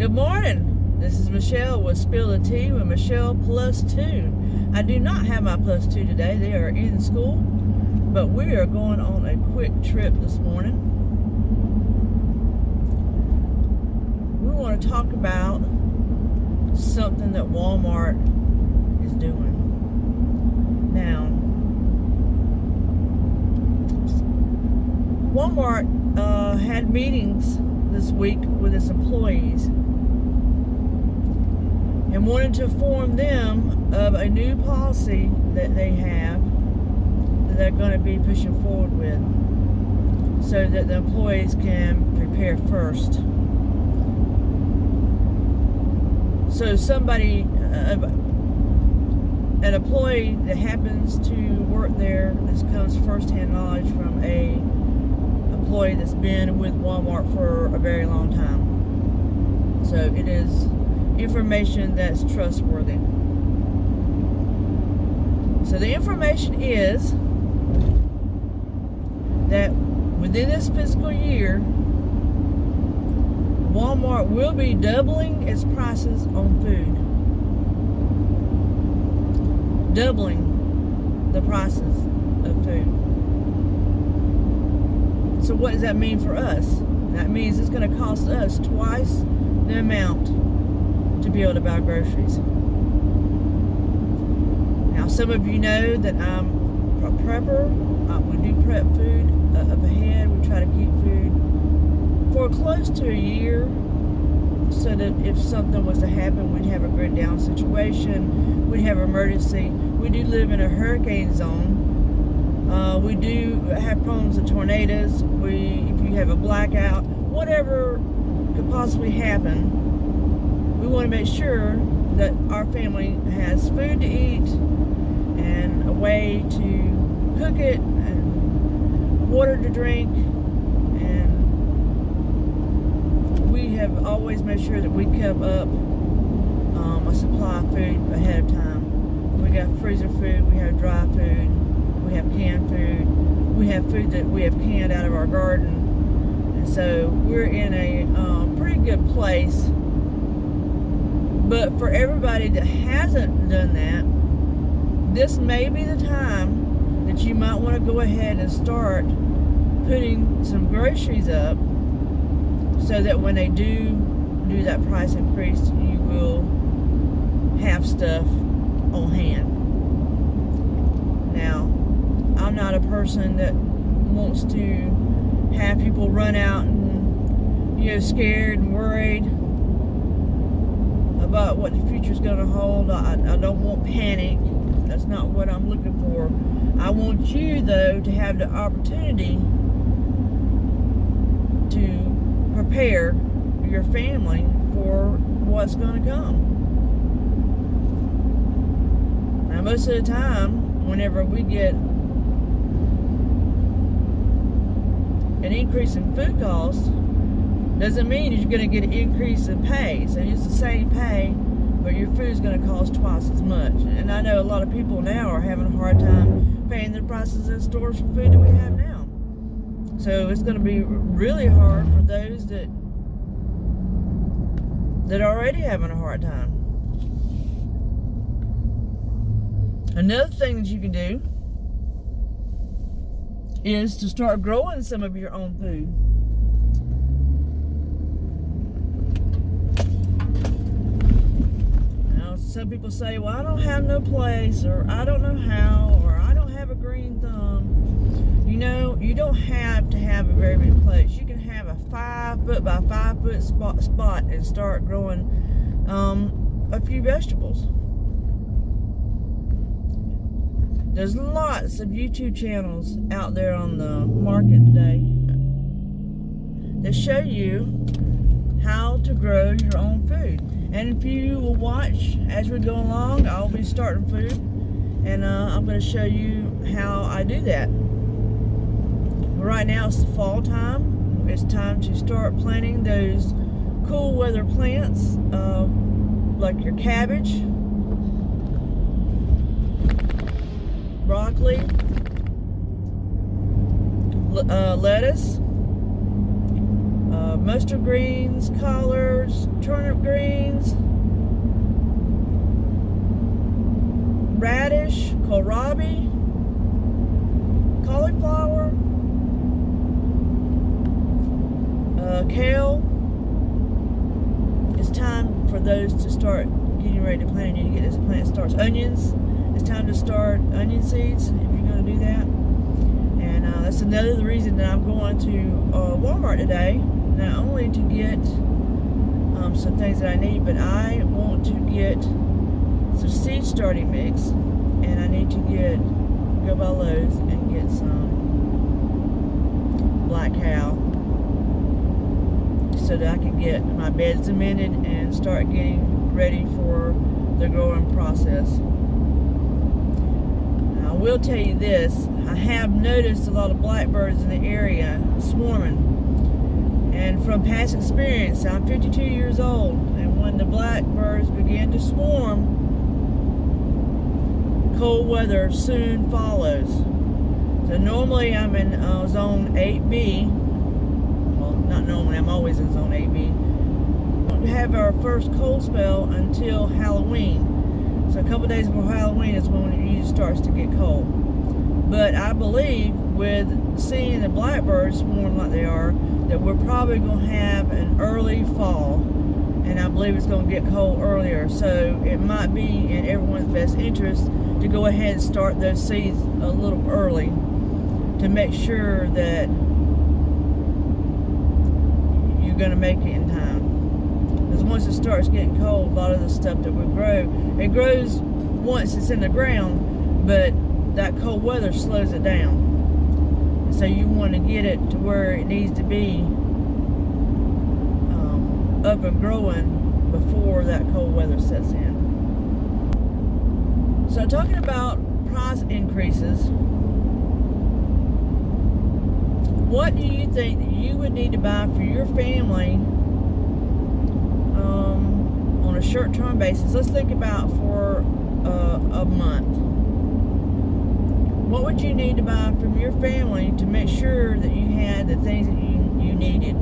Good morning. This is Michelle with Spill the Tea with Michelle Plus 2. I do not have my Plus 2 today. They are in school, but we are going on a quick trip this morning. We want to talk about something that Walmart is doing. Now, Walmart had meetings this week with its employees and wanted to inform them of a new policy that they have that they're going to be pushing forward with so that the employees can prepare first. So somebody, an employee that happens to work there, this comes first-hand knowledge from a employee that's been with Walmart for a very long time. So it is information that's trustworthy. So the information is that within this fiscal year, Walmart will be doubling its prices on food. Doubling the prices of food. So what does that mean for us? That means it's going to cost us twice the amount to be able to buy groceries. Now, some of you know that I'm a prepper. We do prep food up ahead. We try to keep food for close to a year so that if something was to happen, we'd have a grid down situation. We'd have emergency. We do live in a hurricane zone. We do have problems with tornadoes. If you have a blackout, whatever could possibly happen, we want to make sure that our family has food to eat and a way to cook it and water to drink. And we have always made sure that we kept up a supply of food ahead of time. We got freezer food, we have dry food, we have canned food, we have food that we have canned out of our garden, and so we're in a pretty good place. But for everybody that hasn't done that, this may be the time that you might want to go ahead and start putting some groceries up so that when they do that price increase, you will have stuff on hand. Now, I'm not a person that wants to have people run out and, scared and worried about what the future's going to hold. I don't want panic. That's not what I'm looking for. I want you, though, to have the opportunity to prepare your family for what's going to come. Now, most of the time, whenever we get an increase in food costs, doesn't mean you're going to get an increase in pay. So it's the same pay, but your food's going to cost twice as much. And I know a lot of people now are having a hard time paying the prices in stores for food that we have now. So it's going to be really hard for those that are already having a hard time. Another thing that you can do is to start growing some of your own food. Now, some people say, well, I don't have no place, or I don't know how, or I don't have a green thumb. You don't have to have a very big place. You can have a 5-foot by 5-foot spot and start growing a few vegetables. There's lots of YouTube channels out there on the market today that show you how to grow your own food. And if you will watch as we go along, I'll be starting food, and I'm going to show you how I do that. Right now it's the fall time. It's time to start planting those cool weather plants, like your cabbage, broccoli, lettuce, mustard greens, collards, turnip greens, radish, kohlrabi, cauliflower, kale. It's time for those to start getting ready to plant. You need to get this plant starts. Onions, it's time to start onion seeds if you're going to do that. And that's another reason that I'm going to Walmart today, not only to get some things that I need, but I want to get some seed starting mix, and I need to go by Lowe's and get some black cow so that I can get my beds amended and start getting ready for the growing process. Now, I will tell you this, I have noticed a lot of blackbirds in the area swarming, and from past experience, I'm 52 years old, and when the blackbirds begin to swarm, cold weather soon follows. So normally I'm in zone 8B. Well, not normally, I'm always in zone 8B. We won't have our first cold spell until Halloween. So a couple days before Halloween is when it usually starts to get cold. But I believe with seeing the blackbirds swarm like they are, that we're probably going to have an early fall. And I believe it's going to get cold earlier. So it might be in everyone's best interest to go ahead and start those seeds a little early to make sure that you're going to make it in time. Because once it starts getting cold, a lot of the stuff that we grow, it grows once it's in the ground, but that cold weather slows it down. And so you want to get it to where it needs to be up and growing before that cold weather sets in. So talking about price increases, what do you think that you would need to buy for your family on a short-term basis? Let's think about for a month. What would you need to buy from your family to make sure that you had the things that you needed?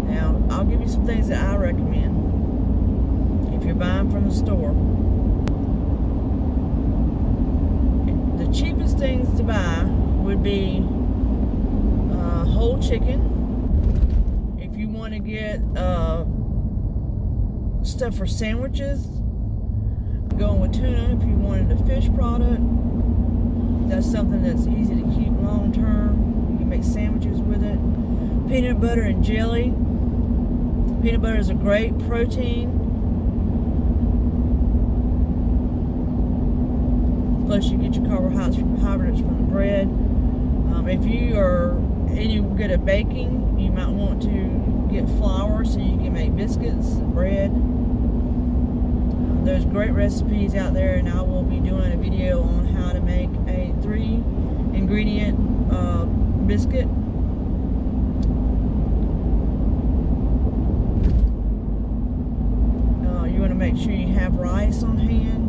Now, I'll give you some things that I recommend if you're buying from the store. The cheapest things to buy would be whole chicken. If you want to get stuff for sandwiches, going with tuna. If you wanted a fish product, that's something that's easy to keep long term. You can make sandwiches with it. Peanut butter and jelly. Peanut butter is a great protein. Plus you get your carbohydrates from the bread. If you are any good at baking, you might want to get flour so you can make biscuits and bread. There's great recipes out there, and I will be doing a video on how to make a 3-ingredient biscuit. You want to make sure you have rice on hand.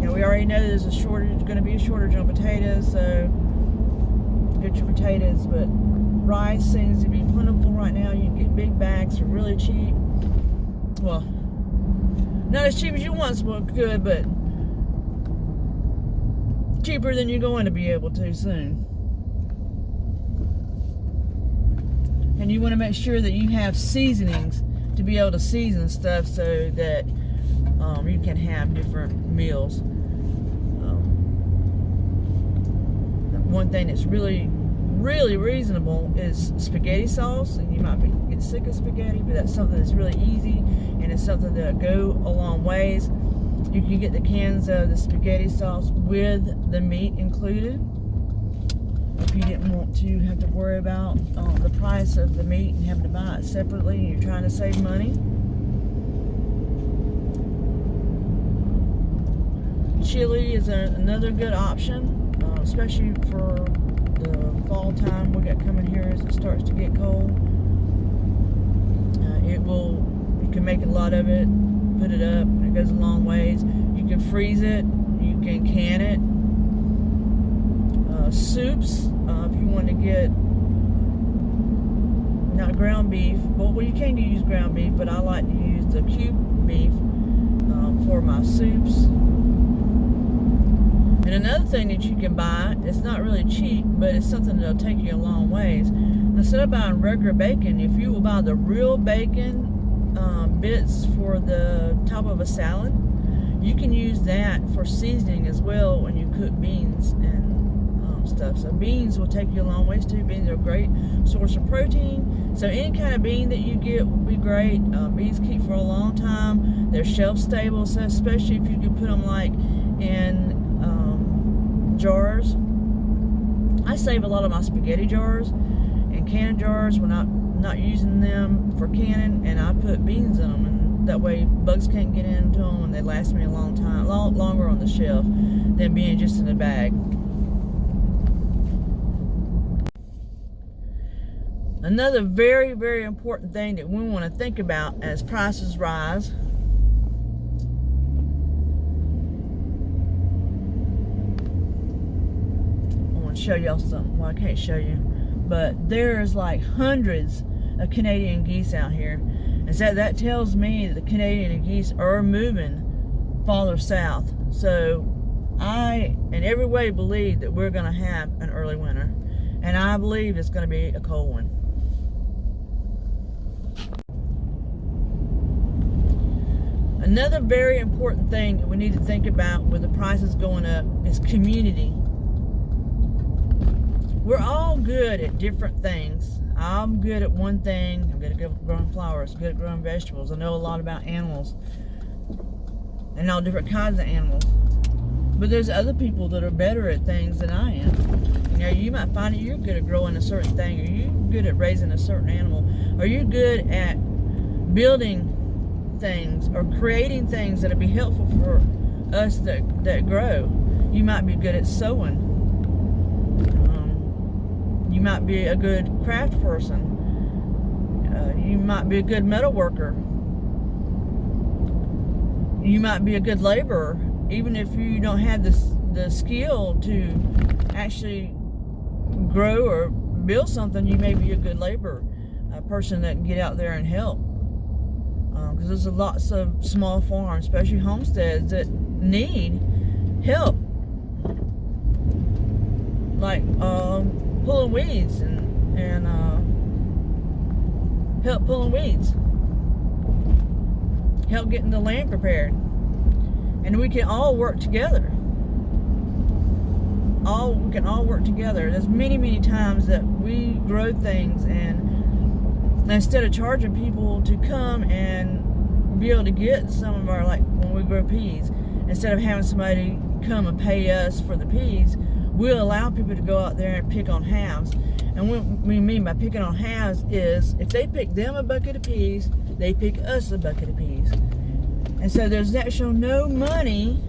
We already know there's going to be a shortage on potatoes, so get your potatoes, but rice seems to be plentiful right now. You can get big bags for really cheap. Well, not as cheap as you once could, but cheaper than you're going to be able to soon. And you want to make sure that you have seasonings to be able to season stuff so that you can have different meals. One thing that's really reasonable is spaghetti sauce, and you might get sick of spaghetti, but that's something that's really easy, and it's something that'll go a long ways. You can get the cans of the spaghetti sauce with the meat included if you didn't want to have to worry about the price of the meat and having to buy it separately and you're trying to save money. Chili is another good option, especially for the fall time we got coming here as it starts to get cold. You can make a lot of it, put it up, it goes a long ways. You can freeze it, you can can it. soups. If you want to get not ground beef, well, you can use ground beef, but I like to use the cube beef for my soups. And another thing that you can buy, it's not really cheap, but it's something that'll take you a long ways. Instead of buying regular bacon, if you will buy the real bacon bits for the top of a salad, you can use that for seasoning as well when you cook beans and stuff. So beans will take you a long ways too. Beans are a great source of protein. So any kind of bean that you get will be great. Beans keep for a long time. They're shelf stable, so especially if you can put them like in jars. I save a lot of my spaghetti jars and canning jars when I'm not using them for canning, and I put beans in them, and that way bugs can't get into them, and they last me a long time, longer on the shelf than being just in a bag. Another very, very important thing that we want to think about as prices rise show y'all something. Well, I can't show you, but there's like hundreds of Canadian geese out here, and so that tells me that the Canadian geese are moving farther south. So I in every way believe that we're going to have an early winter, and I believe it's going to be a cold one. Another very important thing that we need to think about with the prices going up is community. We're all good at different things. I'm good at one thing. I'm good at growing flowers, good at growing vegetables. I know a lot about animals and all different kinds of animals. But there's other people that are better at things than I am. You know, you might find that you're good at growing a certain thing, or you're good at raising a certain animal, or you're good at building things or creating things that'll be helpful for us that grow. You might be good at sewing. You might be a good craft person. You might be a good metal worker. You might be a good laborer. Even if you don't have the skill to actually grow or build something, you may be a good laborer, a person that can get out there and help. Because there's lots of small farms, especially homesteads, that need help. Like pulling weeds and help pulling weeds, help getting the land prepared, and we can all work together. We can all work together. There's many times that we grow things, and instead of charging people to come and be able to get some of our, like when we grow peas, instead of having somebody come and pay us for the peas, we'll allow people to go out there and pick on halves. And what we mean by picking on halves is if they pick them a bucket of peas, they pick us a bucket of peas. And so there's actually no money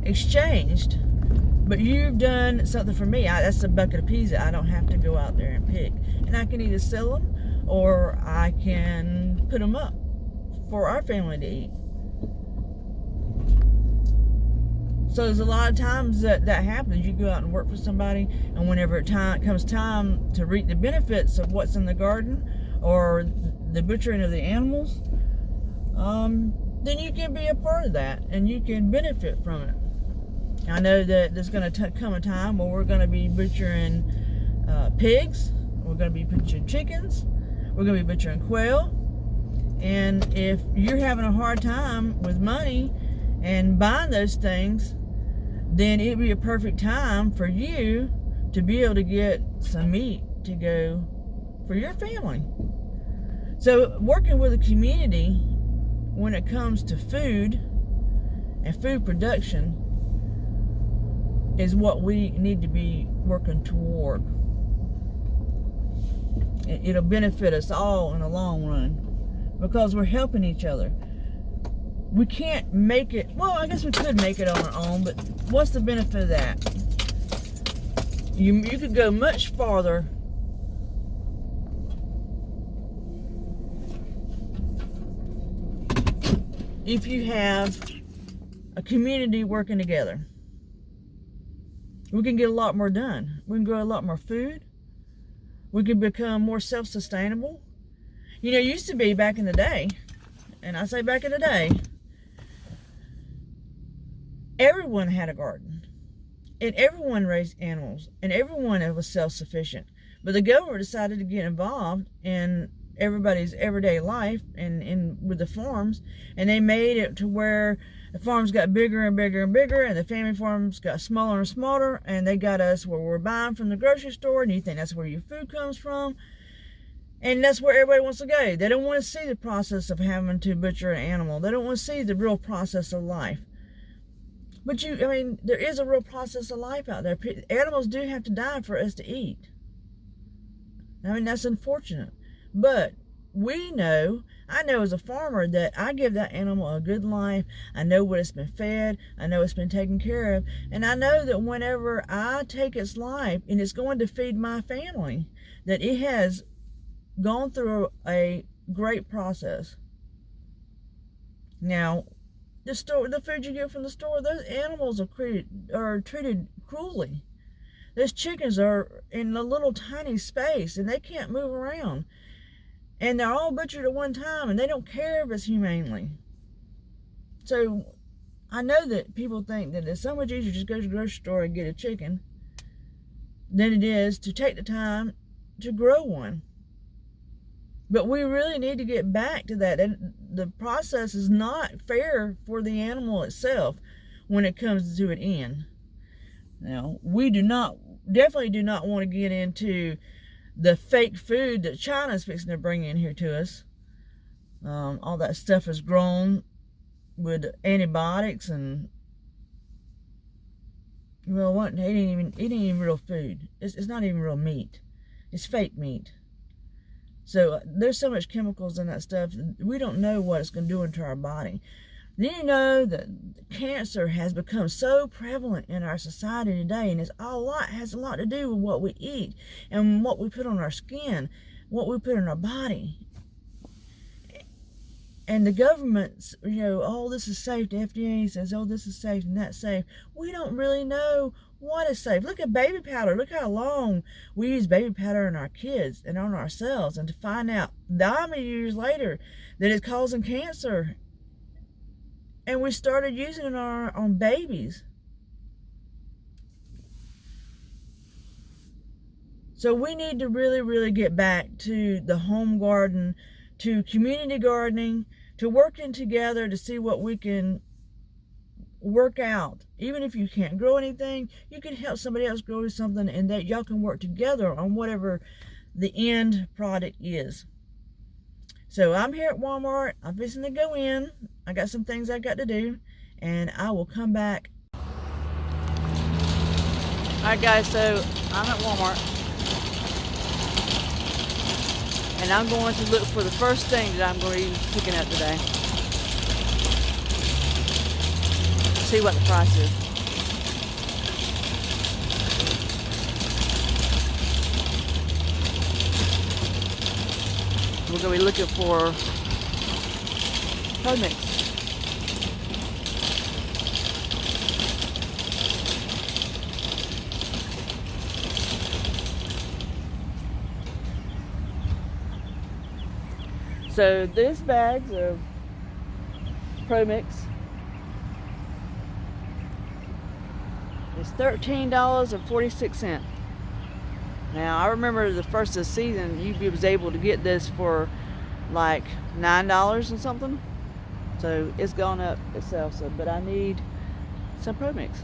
exchanged, but you've done something for me. That's a bucket of peas that I don't have to go out there and pick. And I can either sell them or I can put them up for our family to eat. So there's a lot of times that happens. You go out and work for somebody, and whenever it comes time to reap the benefits of what's in the garden or the butchering of the animals, then you can be a part of that and you can benefit from it. I know that there's going to come a time where we're going to be butchering pigs, we're going to be butchering chickens, we're going to be butchering quail, and if you're having a hard time with money and buying those things, then it'd be a perfect time for you to be able to get some meat to go for your family. So working with a community when it comes to food and food production is what we need to be working toward. It'll benefit us all in the long run because we're helping each other. We can't make it, well, I guess we could make it on our own, but what's the benefit of that? You could go much farther if you have a community working together. we can get a lot more done. We can grow a lot more food. We can become more self-sustainable. You know, it used to be back in the day, and I say back in the day, everyone had a garden, and everyone raised animals, and everyone was self-sufficient. But the government decided to get involved in everybody's everyday life and with the farms, and they made it to where the farms got bigger and bigger and bigger, and the family farms got smaller and smaller, and they got us where we're buying from the grocery store, and you think that's where your food comes from, and that's where everybody wants to go. They don't want to see the process of having to butcher an animal. They don't want to see the real process of life. But I mean, there is a real process of life out there. Animals do have to die for us to eat. I mean, that's unfortunate. But I know as a farmer that I give that animal a good life. I know what it's been fed. I know it's been taken care of. And I know that whenever I take its life and it's going to feed my family, that it has gone through a great process. Now, the food you get from the store, those animals are treated cruelly. Those chickens are in a little tiny space and they can't move around. And they're all butchered at one time, and they don't care if it's humanely. So I know that people think that it's so much easier to just go to the grocery store and get a chicken than it is to take the time to grow one. But we really need to get back to that. And the process is not fair for the animal itself when it comes to an end. Now, we definitely do not want to get into the fake food that China's fixing to bring in here to us. All that stuff is grown with antibiotics and, well, it ain't even real food. It's not even real meat. It's fake meat. So there's so much chemicals in that stuff, we don't know what it's going to do into our body. Then you know that cancer has become so prevalent in our society today, and has a lot to do with what we eat and what we put on our skin, what we put in our body. And the government's, oh, this is safe. The FDA says, oh, this is safe and that's safe. We don't really know what is safe. Look at baby powder. Look how long we use baby powder on our kids and on ourselves, and to find out how many years later that it's causing cancer. And we started using it on babies. So we need to really, really get back to the home garden, to community gardening, to working together to see what we can work out. Even if you can't grow anything, you can help somebody else grow something, and that y'all can work together on whatever the end product is. So I'm here at Walmart. I'm fixing to go in. I got some things I got to do, and I will come back. Alright guys, so I'm at Walmart, and I'm going to look for the first thing that I'm going to be picking up today. See what the price is. We're going to be looking for Pro Mix. So this bag's of Pro Mix is $13.46. Now, I remember the first of the season, you was able to get this for like $9 and something. So it's gone up itself. But I need some Pro Mix.